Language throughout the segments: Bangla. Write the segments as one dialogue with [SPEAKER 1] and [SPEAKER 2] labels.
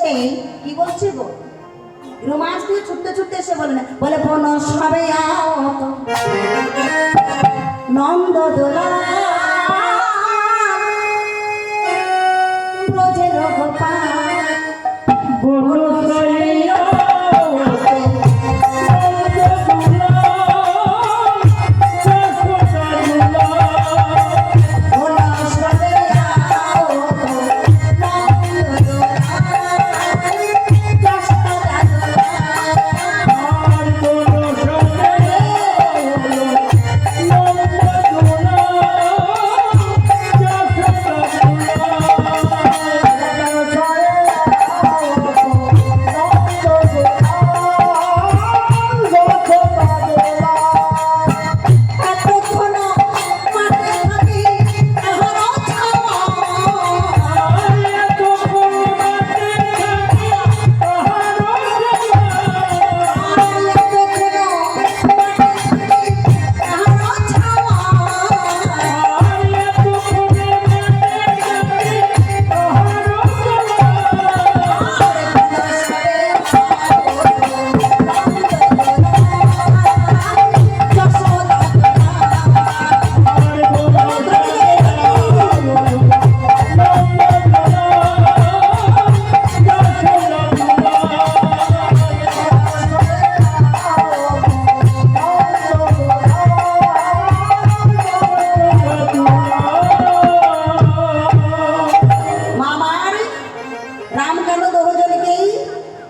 [SPEAKER 1] এই কি বলছি গো, রোমাঞ্চ দিয়ে ছুটতে ছুটতে এসে বলে বন সবে নন্দ দোলা ব্রজের গোপাল বন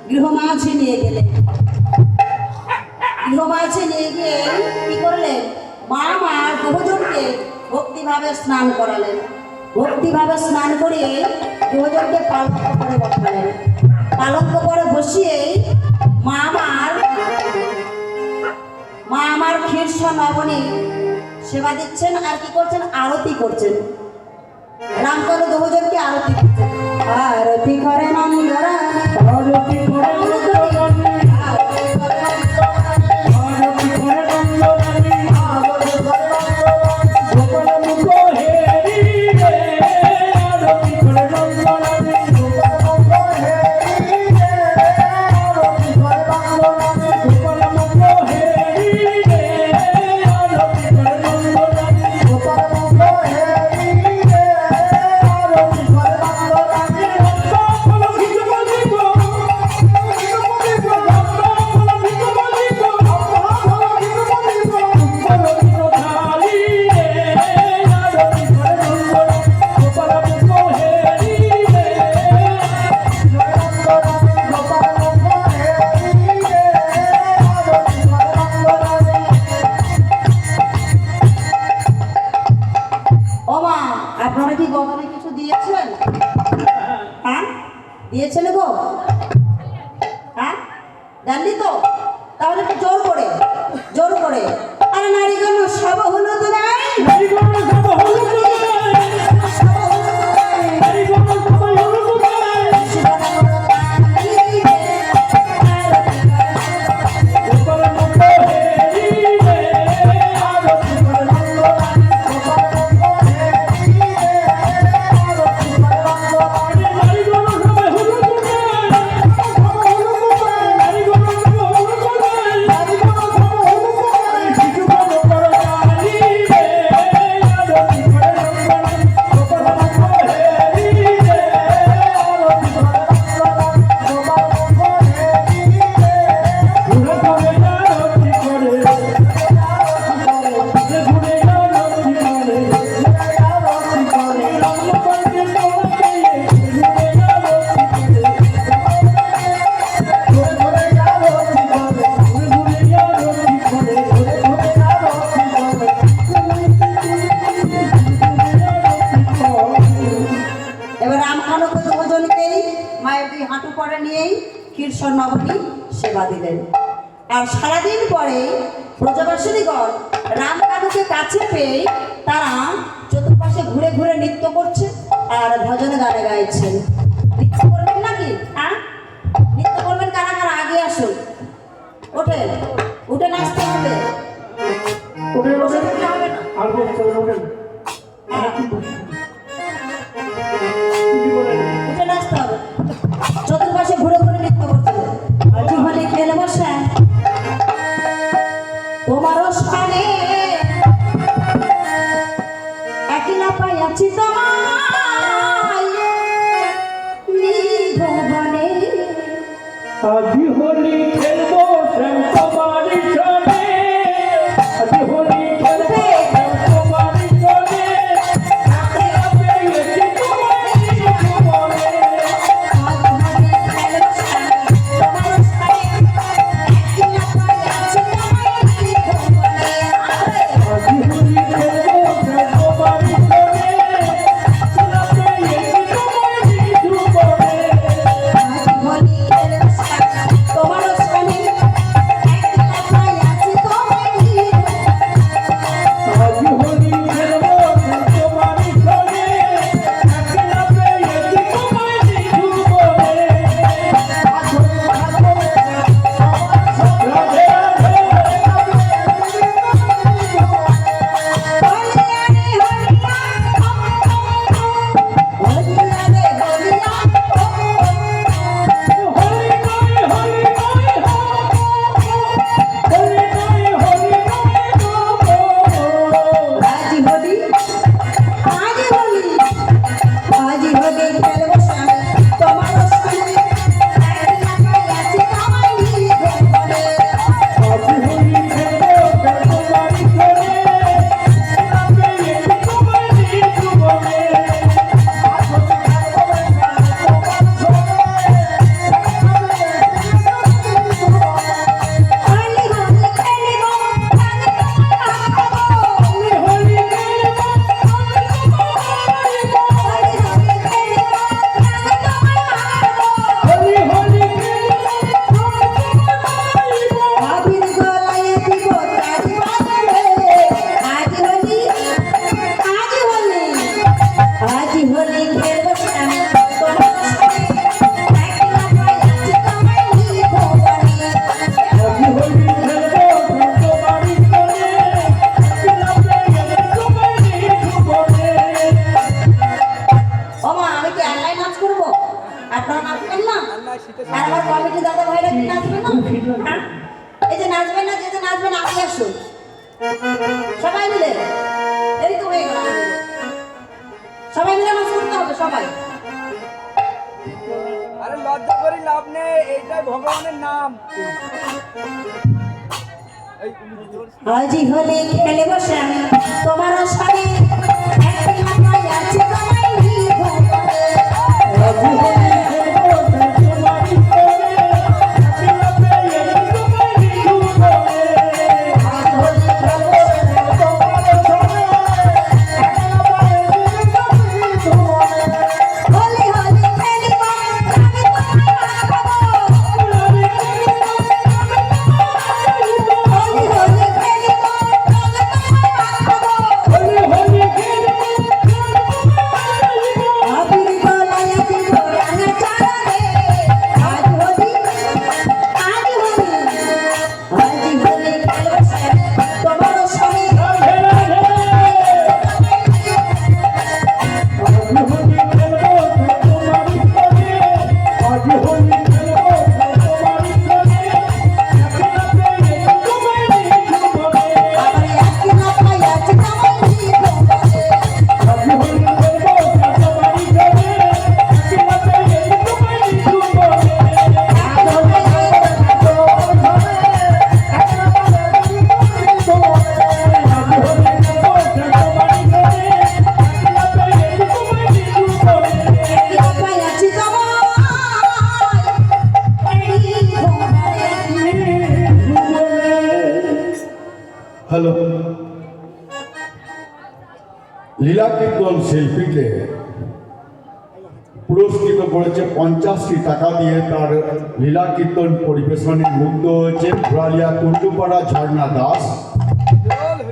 [SPEAKER 1] গৃহমাঝে নিয়ে গেলেন। গৃহমাঝে নিয়ে গিয়ে কি করলেন, মা মার বহুজনকে ভক্তিভাবে স্নান করালেন। ভক্তিভাবে স্নান করিয়ে বহুজনকে পালঙ্ক করে বসালেন। পালঙ্ক করে বসিয়ে মা আমার ক্ষীরস নবনী সেবা দিচ্ছেন, আর কি করছেন, আরতি করছেন। রামকানু বহুজনকে আরতি করছেন। আরতি করে নন্দরা, আরতি করে দিয়েছেন গো, হ্যাঁ জানলি তো, তাহলে একটু জোর করে আরে নারী কেন সব হলো তো নাই, হাঁটু করে নিয়েই ক্ষীরস নবনী সেবা দিলেন। আর সারাদিন পরে ব্রজবাসিনীগণ রামকানুকে কাছে পেয়ে তারা চতুর্পাশে ঘুরে ঘুরে নৃত্য করছে আর ভজনে গানে গাইছেন। নৃত্য করবেন নাকি? হ্যাঁ, নৃত্য করবেন কারা কারা? আগে আসুন, ওঠেন, উঠে নাচতে হবে। উঠে নাচতে হবে। চতুর্পাশে আছি তোমায় নিধনে।
[SPEAKER 2] আজি হোলি খেলবো শ্যাম তোমারি সনে, আজি হোলি খেলবো শ্যাম তোমারি সনে, রাতে রাতে এসে তোমায় নিয়ে মনে। আজি হোলি খেলবো শ্যাম তোমারি সনে, রাতে এসে তোমায় নিয়ে মনে। আজি হোলি খেলবো শ্যাম তোমারি সনে, রাতে রাতে এসে তোমায় নিয়ে মনে। রাধে রাধে। হোলি নয় হোলি নয় হো, হোলি নয় হোলি নয় গো। আজি হোলি খেলবো শ্যাম তোমারি সনে, রাতে এসে তোমায় নিয়ে মনে। হোলি খেলবো হোলি হোলি খেলবো
[SPEAKER 1] আজি হোলি খেলবো আমি তোমার সঙ্গে আছি তোমায় নিধনে।
[SPEAKER 2] আজি হোলি খেলবো শ্যাম তোমারি সনে, রাতে এসে তোমায় নিয়ে মনে।
[SPEAKER 1] ওমা আমি কি একাই নাচ করবো? আপনারা নাচবেন না? আর আমার কমিটি দাদা ভাইরা কি নাচবে না? হ্যাঁ? এই যে নাচবেন না, যে নাচবেন আগে আসুন সবাই মিলে। এই তো হয়ে গেল আমাদের। সবাই মিলে নাচ করতে হবে সবাই।
[SPEAKER 3] আরে লজ্জা করি লাভ নেই, এইটাই ভগবানের নাম। এই
[SPEAKER 1] আজি হোলি খেলবো আমি তোমার সঙ্গে আছি তোমায় নিধনে।
[SPEAKER 2] আজি হোলি খেলবো শ্যাম তোমারি সনে, রাতে রাতে এসে তোমায় নিয়ে মনে।
[SPEAKER 1] আজি হোলি খেলবো
[SPEAKER 2] তোমার সনে,
[SPEAKER 1] হোলি হোলি খেলবো আমি তোমায় রাখবো। হোলি হোলি খেলবো আমি তোমায় রাখবো।
[SPEAKER 2] হোলি হোলি খেলবো
[SPEAKER 1] আবির গলায় দিব রাঙা চারা রে। আজ হোলি খেলবো তোমার সঙ্গে
[SPEAKER 2] রাধে রাধে। আজি হোলি খেলবো শ্যাম তোমারি সনে, আজি হোলি খেলবো শ্যাম তোমারি সনে, রাতে রাতে এসে তোমায় নিয়ে মনে।
[SPEAKER 1] আবার একই মাথায় আছে তোমায় নিধনে।
[SPEAKER 2] আজি হোলি খেলবো শ্যাম তোমারি সনে, রাতে রাতে এসে তোমায় নিয়ে মনে। আজি হোলি খেলবো শ্যাম তোমারি সনে, রাতে রাতে এসে তোমায় নিয়ে মনে।
[SPEAKER 1] একই মাথায় আছে তোমায় নিধনে।
[SPEAKER 4] হ্যালো, লীলা কীর্তন শিল্পীকে পুরস্কৃত করেছে 50টি টাকা দিয়ে। তার লীলা কীর্তন পরিবেশনে মুগ্ধ হয়েছে ঘোরালিয়া কুণ্ডুপাড়া ঝর্ণা দাস।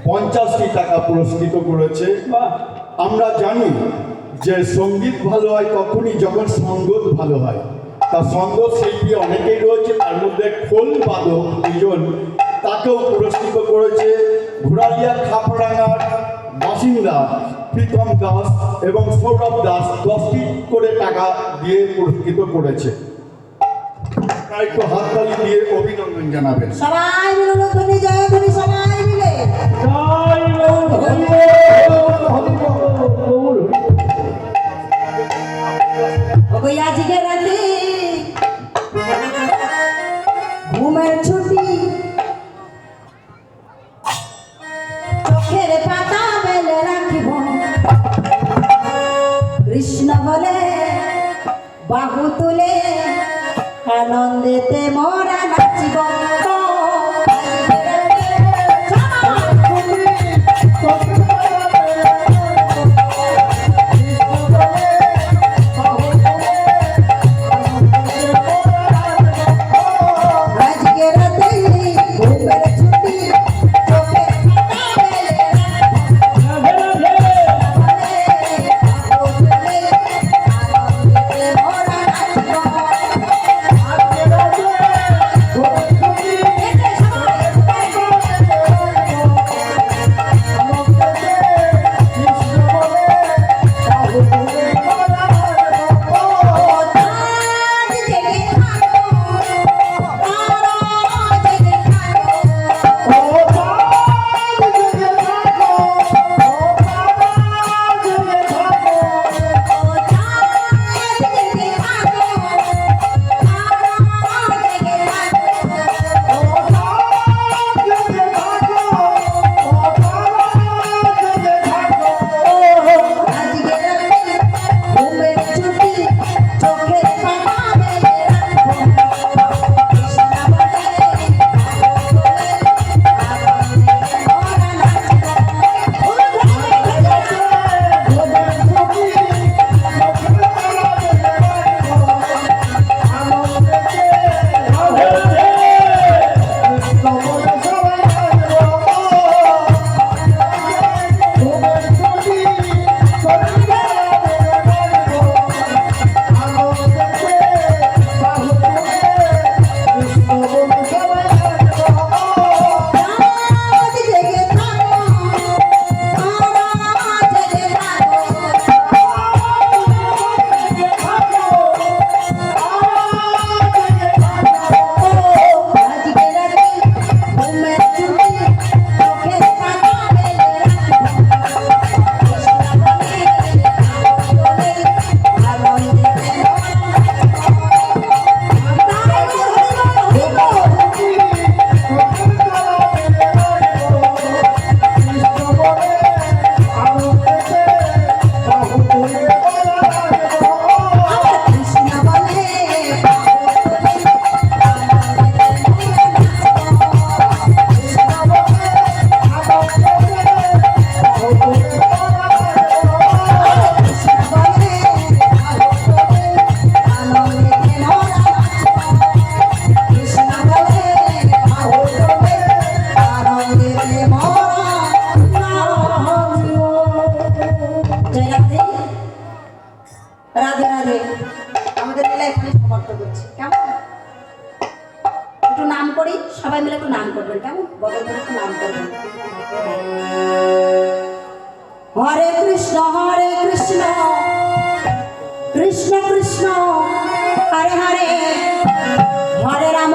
[SPEAKER 4] 50টি টাকা পুরস্কৃত করেছে। আমরা জানি যে সঙ্গীত ভালো হয় তখনই যখন সঙ্গত ভালো হয়। তার সঙ্গত শিল্পী অনেকেই রয়েছে, তার মধ্যে খোল বাদক দুজন, তাকেও পুরস্কৃত করেছে। ঘোরালিয়া খাপরাঙ্গার বাসিন্দা প্রীতম দাস এবং সৌরভ দাস 10টি করে টাকা দিয়ে পুরস্কৃত করেছে। তার একটু হাততালি দিয়ে অভিনন্দন জানাবেন।
[SPEAKER 1] সবাই মিলে ধ্বনি জয় ধ্বনি সবাই মিলে।
[SPEAKER 2] জয় হরি বল, হরি বল, হরি বল, হরি বল।
[SPEAKER 1] ওই আজকে রাতে ঘুমের ছুটি চোখের পাতা মেলে রাখিব কৃষ্ণ বলে বাহু তুলে আনন্দেতে মোরা নাচিব আজকে রাতে ঘুমের ছুটি চোখের পাতা মেলে
[SPEAKER 2] রাধে রাধে
[SPEAKER 1] বাহু তুলে আনন্দেতে মোরা নাচিব
[SPEAKER 2] আজকে রাতে ঘুমের ছুটি রাধে রাধে আমাদের লীলা এখানে সমাপ্ত করছি কেমন একটু নাম করি সবাই মিলে একটু নাম করবেন কেমন বদল করে একটু নাম করবেন হরে কৃষ্ণ কৃষ্ণ কৃষ্ণ হরে হরে হরে রাম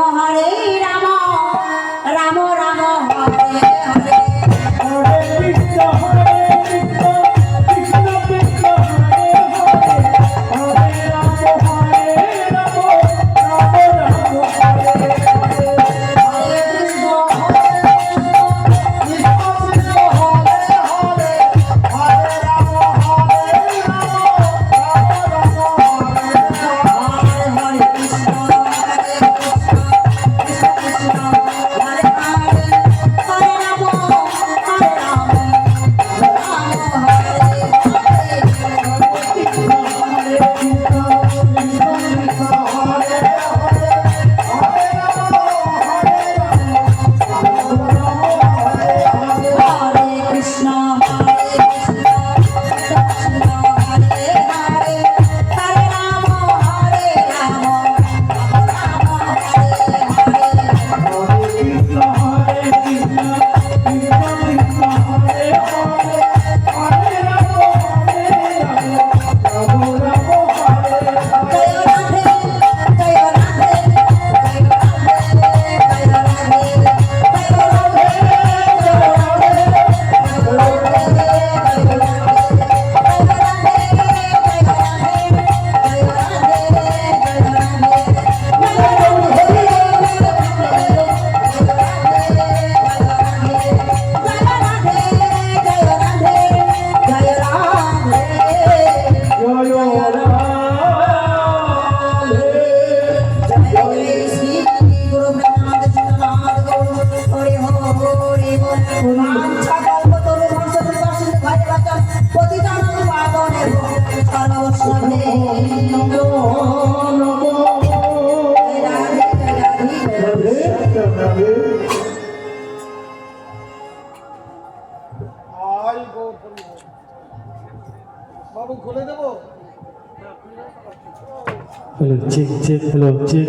[SPEAKER 2] রাম রাম হরে হরে হরে কৃষ্ণ কৃষ্ণ কৃষ্ণ হরে হরে হরে রাম রাম রাম হরে হরে
[SPEAKER 1] হরে কৃষ্ণ কৃষ্ণ কৃষ্ণ হরে হরে হরে রাম রাম রাম হরে হরে
[SPEAKER 3] বাবু খুলে দেবো
[SPEAKER 2] hello check check hello check